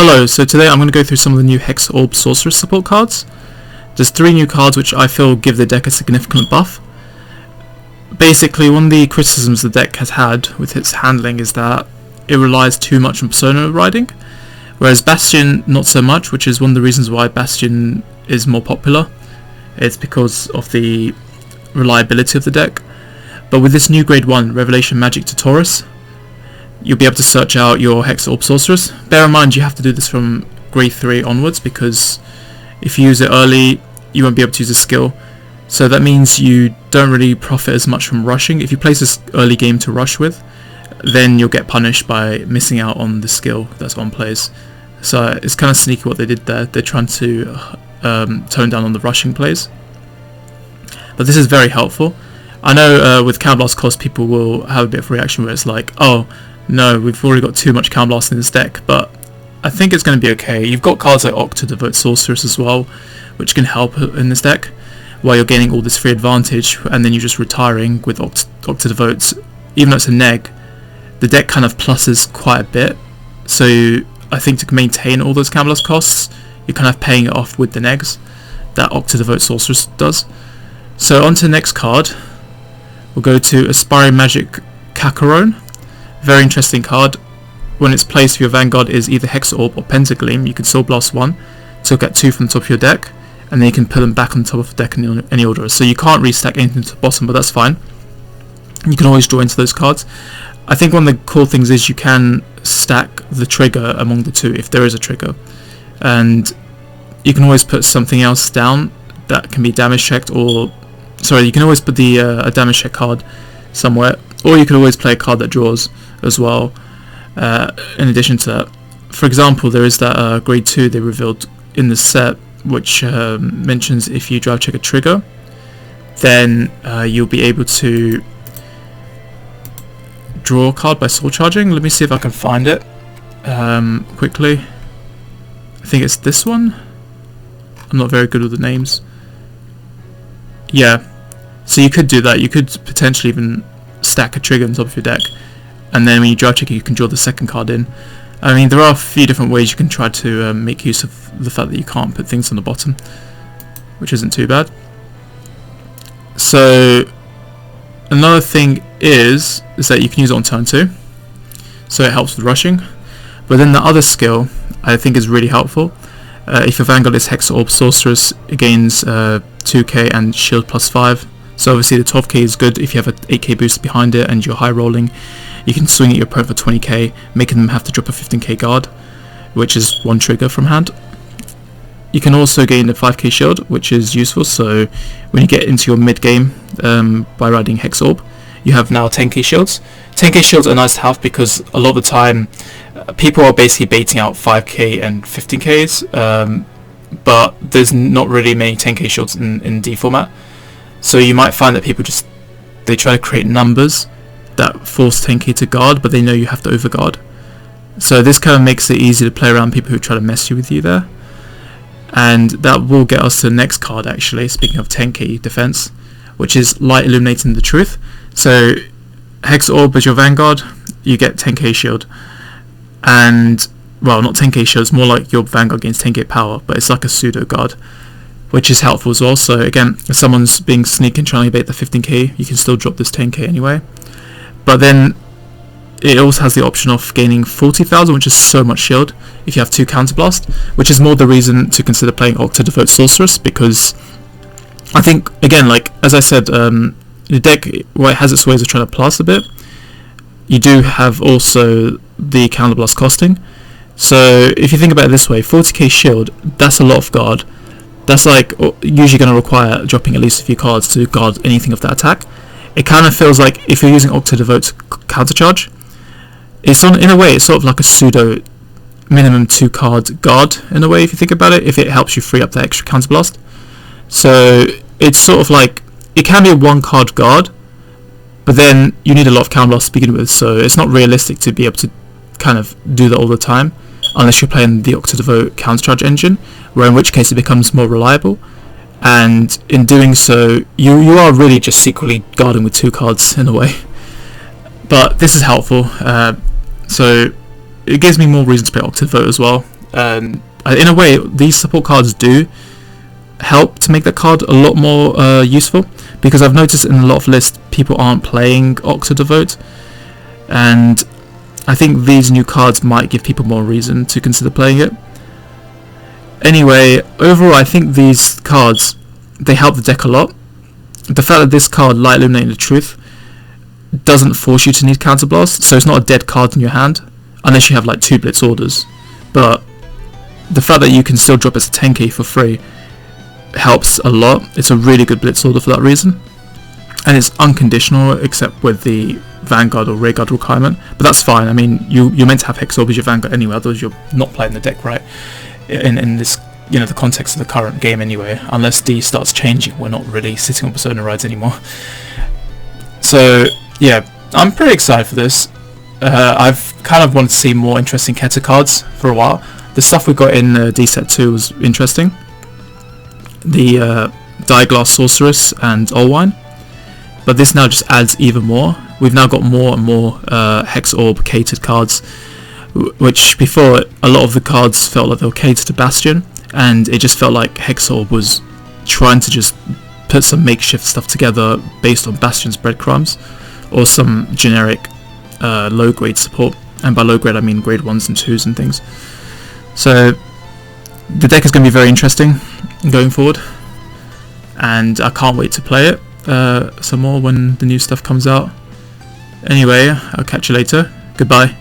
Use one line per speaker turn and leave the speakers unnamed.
Hello, so today I'm going to go through some of the new Hexaorb Sorceress support cards. There's 3 new cards which I feel give the deck a significant buff. Basically, one of the criticisms the deck has had with its handling is that it relies too much on Persona riding, whereas Bastion not so much, which is one of the reasons why Bastion is more popular. It's because of the reliability of the deck. But with this new Grade 1 Revelation Magic to Taurus, you'll be able to search out your Hexaorb Sorceress. Bear in mind you have to do this from Grade 3 onwards, because if you use it early you won't be able to use the skill. So that means you don't really profit as much from rushing. If you place this early game to rush with, then you'll get punished by missing out on the skill that's one plays. So it's kind of sneaky what they did there. They're trying to tone down on the rushing plays. But this is very helpful. I know with Counterblast cost people will have a bit of a reaction where it's like, oh no, we've already got too much Counterblast in this deck, but I think it's going to be okay. You've got cards like Octa Devote Sorceress as well, which can help in this deck, while you're gaining all this free advantage, and then you're just retiring with Octa Devotes. Even though it's a neg, the deck kind of pluses quite a bit, so I think to maintain all those Counterblast costs, you're kind of paying it off with the negs that Octa Devote Sorceress does. So on to the next card, we'll go to Aspiring Magic Kakarone. Very interesting card. When it's placed for your Vanguard is either Hexaorb or Pentagleam, you can Soul Blast 1 to get 2 from the top of your deck, and then you can put them back on the top of the deck in any order. So you can't restack anything to the bottom, but that's fine. You can always draw into those cards. I think one of the cool things is you can stack the trigger among the two if there is a trigger, and you can always put something else down that can be damage checked, or sorry, you can always put the a damage check card somewhere, or you can always play a card that draws as well. In addition to that, for example, there is that Grade 2 they revealed in the set, which mentions if you drive check a trigger, then you'll be able to draw a card by soul charging. Let me see if I can find it quickly. I think it's this one. I'm not very good with the names. Yeah, so you could do that. You could potentially even stack a trigger on top of your deck, and then when you drive check it, you can draw the second card in. I mean, there are a few different ways you can try to make use of the fact that you can't put things on the bottom, which isn't too bad. So another thing is that you can use it on turn 2, so it helps with rushing. But then the other skill I think is really helpful. If your Vanguard is Hexaorb Sorceress, it gains 2k and shield +5. So obviously the 12k is good if you have an 8k boost behind it and you're high rolling. You can swing at your opponent for 20k, making them have to drop a 15k guard, which is 1 trigger from hand. You can also gain a 5k shield, which is useful, so when you get into your mid game by riding Hexaorb, you have now 10k shields. 10k shields are nice to have because a lot of the time people are basically baiting out 5k and 15ks, but there's not really many 10k shields in D format. So you might find that people they try to create numbers that force 10k to guard, but they know you have to overguard. So this kind of makes it easy to play around people who try to mess with you there. And that will get us to the next card actually, speaking of 10k defense, which is Light Illuminating the Truth. So Hexaorb as your Vanguard, you get 10k shield. And, well, not 10k shield, it's more like your Vanguard gains 10k power, but it's like a pseudo guard, which is helpful as well. So again, if someone's being sneaky and trying to bait the 15k, you can still drop this 10k anyway. But then it also has the option of gaining 40,000, which is so much shield if you have 2 Counterblast, which is more the reason to consider playing Octa Devote Sorceress, because I think, again, like as I said, the deck, well, it has its ways of trying to plus a bit. You do have also the Counterblast costing. So if you think about it this way, 40k shield, that's a lot of guard. That's like usually going to require dropping at least a few cards to guard anything of that attack. It kind of feels like if you're using Octa Devote's countercharge, in a way it's sort of like a pseudo minimum 2 card guard in a way, if you think about it, if it helps you free up that extra counterblast. So it's sort of like, it can be a 1 card guard, but then you need a lot of counterblast to begin with, so it's not realistic to be able to kind of do that all the time, unless you're playing the Octa Devote countercharge engine, where in which case it becomes more reliable. And in doing so, you are really just secretly guarding with 2 cards in a way. But this is helpful, so it gives me more reason to play Octa Devote as well. In a way, these support cards do help to make that card a lot more useful, because I've noticed in a lot of lists people aren't playing Octa Devote, and I think these new cards might give people more reason to consider playing it. Anyway, overall I think these cards, they help the deck a lot. The fact that this card, Light Illuminating the Truth, doesn't force you to need Counterblast, so it's not a dead card in your hand, unless you have like 2 Blitz orders. But the fact that you can still drop as a 10k for free helps a lot. It's a really good Blitz order for that reason. And it's unconditional, except with the Vanguard or Rearguard requirement. But that's fine. I mean, you're meant to have Hexaorb as your Vanguard anyway, otherwise you're not playing the deck right. In this, you know, the context of the current game anyway. Unless D starts changing, we're not really sitting on Persona rides anymore. So yeah, I'm pretty excited for this. I've kind of wanted to see more interesting Keta cards for a while. The stuff we got in D set 2 was interesting. The Diaglass Sorceress and Olwine. But this now just adds even more. We've now got more and more Hexaorb catered cards, which before a lot of the cards felt like they were catered to Bastion, and it just felt like Hexaorb was trying to just put some makeshift stuff together based on Bastion's breadcrumbs, or some generic low grade support, and by low grade I mean grade 1s and 2s and things. So the deck is going to be very interesting going forward, and I can't wait to play it some more when the new stuff comes out. Anyway, I'll catch you later. Goodbye.